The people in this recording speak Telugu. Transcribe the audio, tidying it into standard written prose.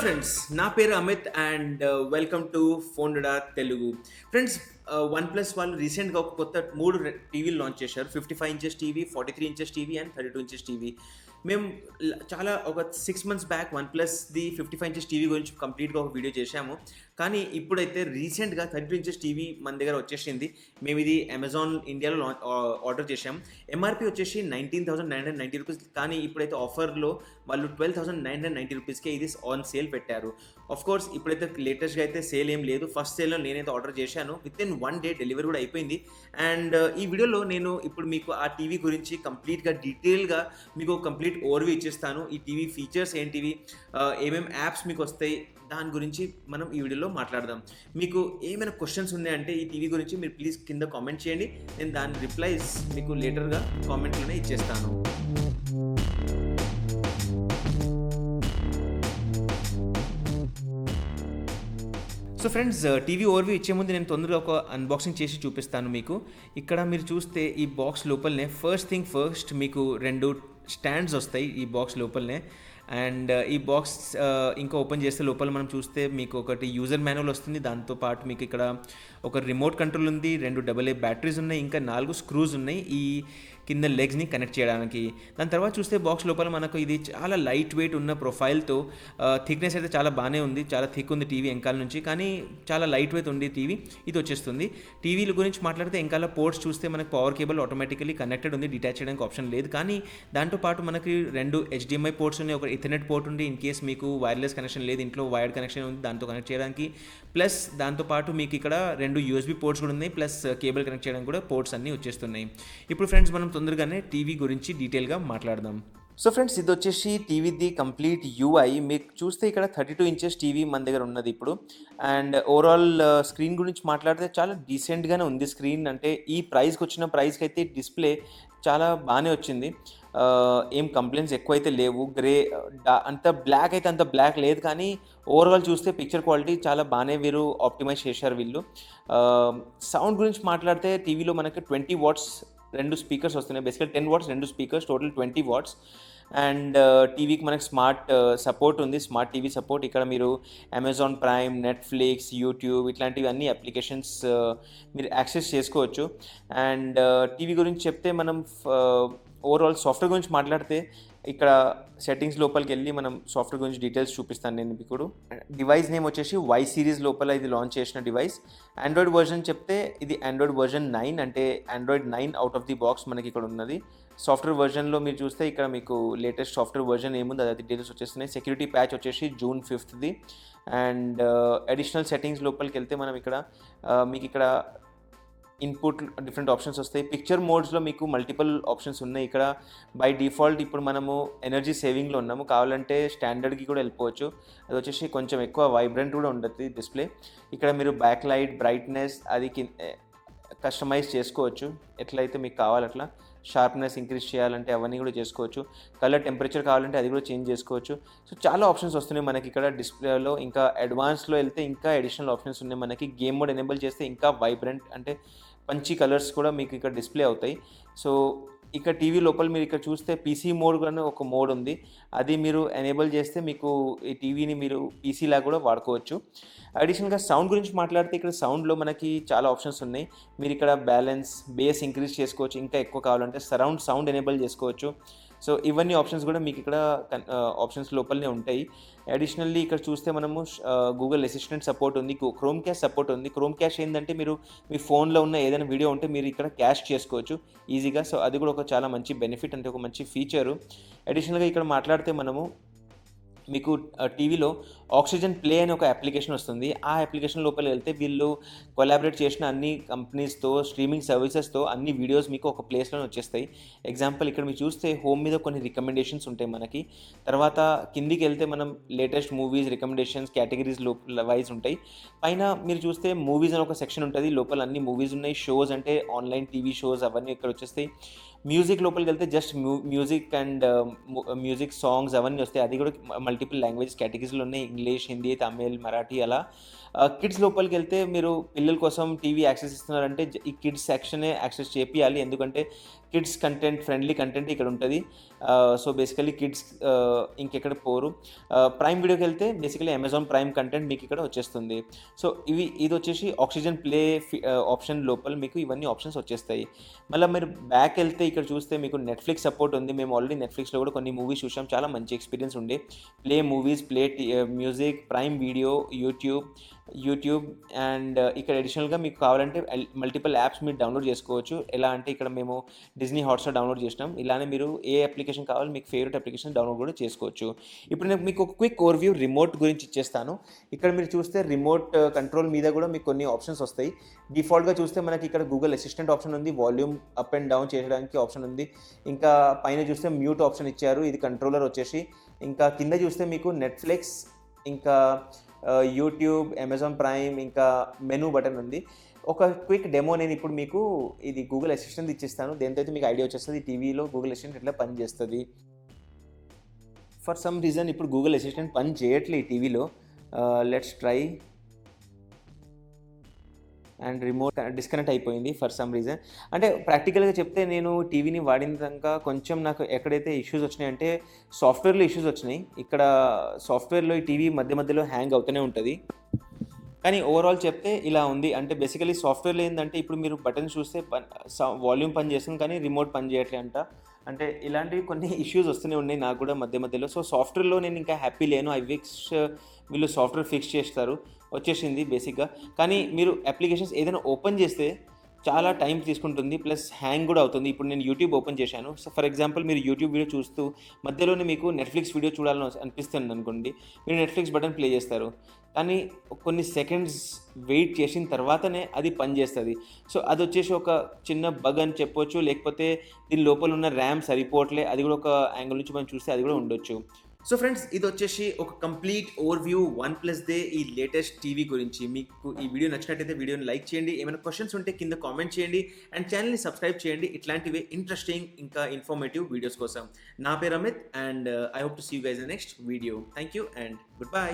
ఫ్రెండ్స్, నా పేరు అమిత్ అండ్ వెల్కమ్ టు ఫోన్డా తెలుగు. ఫ్రెండ్స్, వన్ ప్లస్ వాళ్ళు రీసెంట్గా ఒక కొత్త మూడు టీవీలు లాంచ్ చేశారు. 55 inches TV, 43 inches TV and 32 inches TV. మేము చాలా ఒక 6 months బ్యాక్ వన్ ప్లస్ది 55 ఇంచెస్ టీవీ గురించి కంప్లీట్గా ఒక వీడియో చేశాము. కానీ ఇప్పుడైతే రీసెంట్గా 32 ఇంచెస్ టీవీ మన దగ్గర వచ్చేసింది. మేము ఇది అమెజాన్ ఇండియాలో ఆర్డర్ చేశాం. ఎంఆర్పి వచ్చేసి 19,990 రూపీస్. కానీ ఇప్పుడైతే ఆఫర్లో వాళ్ళు 12,990 రూపీస్కే ఇది ఆన్ సేల్ పెట్టారు. ఆఫ్ కోర్స్ ఇప్పుడైతే లేటెస్ట్గా అయితే సేల్ ఏం లేదు. ఫస్ట్ సేల్లో నేనైతే ఆర్డర్ చేశాను. విత్ ఇన్ 1 day డెలివరీ కూడా అయిపోయింది. అండ్ ఈ వీడియోలో నేను ఇప్పుడు మీకు ఆ టీవీ గురించి కంప్లీట్గా డీటెయిల్గా మీకు కంప్లీట్ ఓవర్వ్యూ ఇచ్చేస్తాను. ఈ టీవీ ఫీచర్స్ ఏంటివి, ఏమేమి యాప్స్ మీకు వస్తాయి, దాని గురించి మనం ఈ వీడియోలో మాట్లాడదాం. మీకు ఏమైనా క్వశ్చన్స్ ఉన్నాయంటే ఈ టీవీ గురించి మీరు ప్లీజ్ కింద కామెంట్ చేయండి. నేను దాని రిప్లైస్ మీకు లేటర్గా కామెంట్లోనే ఇచ్చేస్తాను. సో ఫ్రెండ్స్, టీవీ ఓవర్వ్యూ ఇచ్చే ముందు నేను తొందరగా ఒక అన్బాక్సింగ్ చేసి చూపిస్తాను మీకు. ఇక్కడ మీరు చూస్తే ఈ బాక్స్ లోపలనే ఫస్ట్ మీకు 2 స్టాండ్స్ వస్తాయి ఈ బాక్స్ లోపలనే. అండ్ ఈ బాక్స్ ఇంకా ఓపెన్ చేస్తే లోపల మనం చూస్తే మీకు ఒకటి యూజర్ మాన్యువల్ వస్తుంది. దాంతోపాటు మీకు ఇక్కడ ఒక రిమోట్ కంట్రోల్ ఉంది, 2 AA బ్యాటరీస్ ఉన్నాయి, ఇంకా 4 స్క్రూస్ ఉన్నాయి ఈ కింద లెగ్స్ని కనెక్ట్ చేయడానికి. దాని తర్వాత చూస్తే బాక్స్ లోపల మనకు ఇది చాలా లైట్ వెయిట్ ఉన్న ప్రొఫైల్తో, థిక్నెస్ అయితే చాలా బాగానే ఉంది, చాలా థిక్ ఉంది టీవీ వెనకాల నుంచి, కానీ చాలా లైట్ వెయిట్ ఉంది టీవీ. ఇది వచ్చేస్తుంది. టీవీల గురించి మాట్లాడితే వెనకాల పోర్ట్స్ చూస్తే మనకు పవర్ కేబుల్ ఆటోమేటికలీ కనెక్టెడ్ ఉంది, డిటాచ్ చేయడానికి ఆప్షన్ లేదు. కానీ దాంతోపాటు మనకి 2 HDMI పోర్ట్స్ ఉన్నాయి, ఒక ఇథర్నెట్ పోర్ట్ ఉంది ఇన్ కేస్ మీకు వైర్లెస్ కనెక్షన్ లేదు, ఇంట్లో వైర్డ్ కనెక్షన్ ఉంది దాంతో కనెక్ట్ చేయడానికి. ప్లస్ దాంతోపాటు మీకు ఇక్కడ 2 USB పోర్ట్స్ కూడా ఉన్నాయి, ప్లస్ కేబుల్ కనెక్ట్ చేయడానికి కూడా పోర్ట్స్ అన్నీ వచ్చేస్తున్నాయి. ఇప్పుడు ఫ్రెండ్స్ మనం తొందరగానే టీవీ గురించి డీటెయిల్గా మాట్లాడదాం. సో ఫ్రెండ్స్, ఇది వచ్చేసి టీవీది కంప్లీట్ యూఐ. మీకు చూస్తే ఇక్కడ 32 ఇంచెస్ టీవీ మన దగ్గర ఉన్నది ఇప్పుడు. అండ్ ఓవరాల్ స్క్రీన్ గురించి మాట్లాడితే చాలా డీసెంట్గానే ఉంది స్క్రీన్. అంటే ఈ ప్రైస్కి వచ్చిన ప్రైస్కి అయితే డిస్ప్లే చాలా బాగానే వచ్చింది. ఏం కంప్లైంట్స్ ఎక్కువైతే లేవు. అంత బ్లాక్ అయితే అంత బ్లాక్ లేదు, కానీ ఓవరాల్ చూస్తే పిక్చర్ క్వాలిటీ చాలా బాగానే వీరు ఆప్టిమైజ్ చేశారు వీళ్ళు. సౌండ్ గురించి మాట్లాడితే టీవీలో మనకి 20 watts 2 స్పీకర్స్ వస్తున్నాయి. బేసికల్ 10 watts 2 speakers, total 20 watts. And టీవీకి మనకి స్మార్ట్ సపోర్ట్ ఉంది, స్మార్ట్ టీవీ సపోర్ట్. ఇక్కడ మీరు అమెజాన్ ప్రైమ్, నెట్ఫ్లిక్స్, యూట్యూబ్ ఇట్లాంటివి అన్ని అప్లికేషన్స్ మీరు యాక్సెస్ చేసుకోవచ్చు. అండ్ టీవీ గురించి చెప్తే మనం ఓవరాల్ సాఫ్ట్వేర్ గురించి మాట్లాడితే ఇక్కడ సెట్టింగ్స్ లోపలికి వెళ్ళి మనం సాఫ్ట్వేర్ గురించి డీటెయిల్స్ చూపిస్తాను నేను ఇప్పుడు. డివైస్ నేమ్ వచ్చేసి వై సిరీస్ లోపల ఇది లాంచ్ చేసిన డివైస్. ఆండ్రాయిడ్ వర్జన్ చెప్తే ఇది ఆండ్రాయిడ్ వర్జన్ 9, అంటే Android 9 out of the box మనకి ఇక్కడ ఉన్నది. సాఫ్ట్వేర్ వర్జన్లో మీరు చూస్తే ఇక్కడ మీకు లేటెస్ట్ సాఫ్ట్వేర్ వర్జన్ ఏముంది అది డీటెయిల్స్ వచ్చేస్తున్నాయి. సెక్యూరిటీ ప్యాచ్ వచ్చేసి June 5th. And additional settings లోపలికి వెళ్తే మనం ఇక్కడ మీకు ఇక్కడ ఇన్పుట్ డిఫరెంట్ ఆప్షన్స్ వస్తాయి. పిక్చర్ మోడ్స్లో మీకు మల్టిపుల్ ఆప్షన్స్ ఉన్నాయి. ఇక్కడ బై డిఫాల్ట్ ఇప్పుడు మనము ఎనర్జీ సేవింగ్లో ఉన్నాము, కావాలంటే స్టాండర్డ్కి కూడా వెళ్ళిపోవచ్చు. అది వచ్చేసి కొంచెం ఎక్కువ వైబ్రెంట్ కూడా ఉంటుంది డిస్ప్లే. ఇక్కడ మీరు బ్యాక్ లైట్, బ్రైట్నెస్ అది కస్టమైజ్ చేసుకోవచ్చు ఎట్లయితే మీకు కావాలట్లా. షార్ప్నెస్ ఇంక్రీజ్ చేయాలంటే అవన్నీ కూడా చేసుకోవచ్చు. కలర్ టెంపరేచర్ కావాలంటే అది కూడా చేంజ్ చేసుకోవచ్చు. సో చాలా ఆప్షన్స్ వస్తున్నాయి మనకి ఇక్కడ డిస్ప్లేలో. ఇంకా అడ్వాన్స్లో వెళ్తే ఇంకా అడిషనల్ ఆప్షన్స్ ఉన్నాయి మనకి. గేమ్ మోడ్ ఎనేబుల్ చేస్తే ఇంకా వైబ్రెంట్ అంటే మంచి కలర్స్ కూడా మీకు ఇక్కడ డిస్ప్లే అవుతాయి. సో ఇక్కడ టీవీ లోపల మీరు ఇక్కడ చూస్తే పీసీ మోడ్ కూడా ఒక మోడ్ ఉంది, అది మీరు ఎనేబుల్ చేస్తే మీకు ఈ టీవీని మీరు పీసీలా కూడా వాడుకోవచ్చు. అడిషనల్గా సౌండ్ గురించి మాట్లాడితే ఇక్కడ సౌండ్లో మనకి చాలా ఆప్షన్స్ ఉన్నాయి. మీరు ఇక్కడ బ్యాలెన్స్, బేస్ ఇంక్రీజ్ చేసుకోవచ్చు, ఇంకా ఎక్కువ కావాలంటే సరౌండ్ సౌండ్ ఎనేబుల్ చేసుకోవచ్చు. సో ఇవన్నీ ఆప్షన్స్ కూడా మీకు ఇక్కడ ఆప్షన్స్ లోపలనే ఉంటాయి. అడిషనల్లీ ఇక్కడ చూస్తే మనము గూగుల్ అసిస్టెంట్ సపోర్ట్ ఉంది, క్రోమ్ క్యాష్ సపోర్ట్ ఉంది. క్రోమ్ క్యాష్ ఏంటంటే మీరు మీ ఫోన్లో ఉన్న ఏదైనా వీడియో ఉంటే మీరు ఇక్కడ క్యాష్ చేసుకోవచ్చు ఈజీగా. సో అది కూడా ఒక చాలా మంచి బెనిఫిట్, అంటే ఒక మంచి ఫీచరు. అడిషనల్గా ఇక్కడ మాట్లాడితే మనము మీకు టీవీలో ఆక్సిజన్ ప్లే అనే ఒక అప్లికేషన్ వస్తుంది. ఆ అప్లికేషన్ లోపల వెళ్తే వీళ్ళు కొలాబరేట్ చేసిన అన్ని కంపెనీస్తో, స్ట్రీమింగ్ సర్వీసెస్తో అన్ని వీడియోస్ మీకు ఒక ప్లేస్లోనే వచ్చేస్తాయి. ఎగ్జాంపుల్ ఇక్కడ మీరు చూస్తే హోమ్ మీద కొన్ని రికమెండేషన్స్ ఉంటాయి మనకి. తర్వాత కిందికి వెళ్తే మనం latest movies recommendations categories wise ఉంటాయి. పైన మీరు చూస్తే మూవీస్ అని ఒక సెక్షన్ ఉంటుంది, లోపల అన్ని మూవీస్ ఉన్నాయి. షోస్ అంటే ఆన్లైన్ టీవీ షోస్ అవన్నీ ఇక్కడ వచ్చేస్తాయి. మ్యూజిక్ లోపలికి వెళ్తే just music and music songs అవన్నీ వస్తాయి. అది కూడా మల్టిపుల్ లాంగ్వేజెస్ కేటగిరీస్లో ఉన్నాయి, ఇంగ్లీష్, హిందీ, తమిళ్, మరాఠీ అలా. కిడ్స్ లోపలికి వెళ్తే మీరు పిల్లల కోసం టీవీ యాక్సెస్ ఇస్తున్నారంటే ఈ కిడ్స్ సెక్షనే యాక్సెస్ చేపియాలి, ఎందుకంటే కిడ్స్ కంటెంట్, ఫ్రెండ్లీ కంటెంట్ ఇక్కడ ఉంటుంది. సో బేసికలీ కిడ్స్ ఇంకెక్కడ పోరు. ప్రైమ్ వీడియోకి వెళ్తే బేసికలీ అమెజాన్ ప్రైమ్ కంటెంట్ మీకు ఇక్కడ వచ్చేస్తుంది. సో ఇది వచ్చేసి ఆక్సిజన్ ప్లే ఆప్షన్ లోపల మీకు ఇవన్నీ ఆప్షన్స్ వచ్చేస్తాయి. మళ్ళీ మీరు బ్యాక్ వెళ్తే ఇక్కడ చూస్తే మీకు నెట్ఫ్లిక్స్ సపోర్ట్ ఉంది. మేము ఆల్రెడీ నెట్ఫ్లిక్స్లో కూడా కొన్ని మూవీస్ చూసాం, చాలా మంచి ఎక్స్పీరియన్స్ ఉండే. Play movies, play music, prime video, YouTube and ఇక్కడ అడిషనల్గా మీకు కావాలంటే మల్టిపుల్ యాప్స్ మీరు డౌన్లోడ్ చేసుకోవచ్చు. ఎలా అంటే ఇక్కడ మేము డిజ్నీ హాట్స్టార్ డౌన్లోడ్ చేసినాం. ఇలానే మీరు ఏ అప్లికేషన్ కావాలి మీకు ఫేవరెట్ అప్లికేషన్ డౌన్లోడ్ కూడా చేసుకోవచ్చు. ఇప్పుడు నేను మీకు ఒక క్విక్ ఓవర్వ్యూ రిమోట్ గురించి ఇచ్చేస్తాను. ఇక్కడ మీరు చూస్తే రిమోట్ కంట్రోల్ మీద కూడా మీకు కొన్ని ఆప్షన్స్ వస్తాయి. డిఫాల్ట్గా చూస్తే మనకి ఇక్కడ గూగుల్ అసిస్టెంట్ ఆప్షన్ ఉంది, వాల్యూమ్ అప్ అండ్ డౌన్ చేయడానికి ఆప్షన్ ఉంది, ఇంకా పైన చూస్తే మ్యూట్ ఆప్షన్ ఇచ్చారు, ఇది కంట్రోలర్ వచ్చేసి. ఇంకా కింద చూస్తే మీకు నెట్ఫ్లిక్స్, ఇంకా యూట్యూబ్, అమెజాన్ ప్రైమ్, ఇంకా మెనూ బటన్ ఉంది. ఒక క్విక్ డెమో నేను ఇప్పుడు మీకు ఇది గూగుల్ అసిస్టెంట్ ఇచ్చిస్తాను, దేంతో అయితే మీకు ఐడియా వచ్చేస్తుంది టీవీలో గూగుల్ అసిస్టెంట్ ఎట్లా పనిచేస్తుంది. ఫర్ సమ్ రీజన్ ఇప్పుడు గూగుల్ అసిస్టెంట్ పని చేయట్లేదు ఈ టీవీలో. Let's try. And remote disconnect అయిపోయింది ఫర్ సమ్ రీజన్. అంటే ప్రాక్టికల్గా చెప్తే నేను టీవీని వాడినాక కొంచెం నాకు ఎక్కడైతే ఇష్యూస్ వచ్చినాయంటే సాఫ్ట్వేర్లో ఇష్యూస్ వచ్చినాయి. ఇక్కడ సాఫ్ట్వేర్లో ఈ టీవీ మధ్య మధ్యలో హ్యాంగ్ అవుతూనే ఉంటుంది. కానీ ఓవరాల్ చెప్తే ఇలా ఉంది. అంటే బేసికలీ సాఫ్ట్వేర్లో ఏంటంటే ఇప్పుడు మీరు బటన్ చూస్తే వాల్యూమ్ పని చేస్తుంది కానీ రిమోట్ పని చేయట్లే అంట. అంటే ఇలాంటివి కొన్ని ఇష్యూస్ వస్తూనే ఉన్నాయి నాకు కూడా మధ్య మధ్యలో. సో సాఫ్ట్వేర్లో నేను ఇంకా హ్యాపీ లేను. వీళ్ళు సాఫ్ట్వేర్ ఫిక్స్ చేస్తారు, వచ్చేసింది బేసిక్గా. కానీ మీరు అప్లికేషన్స్ ఏదైనా ఓపెన్ చేస్తే చాలా టైం తీసుకుంటుంది, ప్లస్ హ్యాంగ్ కూడా అవుతుంది. ఇప్పుడు నేను యూట్యూబ్ ఓపెన్ చేశాను. సో ఫర్ ఎగ్జాంపుల్ మీరు యూట్యూబ్ వీడియో చూస్తూ మధ్యలోనే మీకు నెట్ఫ్లిక్స్ వీడియో చూడాలని అనిపిస్తుంది అనుకోండి, మీరు నెట్ఫ్లిక్స్ బటన్ ప్లే చేస్తారు, కానీ కొన్ని సెకండ్స్ వెయిట్ చేసిన తర్వాతనే అది పనిచేస్తుంది. సో అది వచ్చేసి ఒక చిన్న బగ్ అని చెప్పొచ్చు, లేకపోతే దీని లోపల ఉన్న ర్యామ్ సరిపోవట్లే, అది కూడా ఒక యాంగిల్ నుంచి మనం చూస్తే అది కూడా ఉండొచ్చు. సో ఫ్రెండ్స్, ఇది వచ్చేసి ఒక కంప్లీట్ ఓవర్వ్యూ OnePlus దే ఈ లేటెస్ట్ టీవీ గురించి. మీకు ఈ వీడియో నచ్చినట్టయితే వీడియోని లైక్ చేయండి, ఏమైనా క్వశ్చన్స్ ఉంటే కింద కామెంట్ చేయండి, అండ్ ఛానల్ని సబ్స్క్రైబ్ చేయండి ఇట్లాంటివి ఇంట్రెస్టింగ్ ఇంకా ఇన్ఫర్మేటివ్ వీడియోస్ కోసం. నా పేరు Amit, and I hope to see you guys in next video. Thank you and good bye.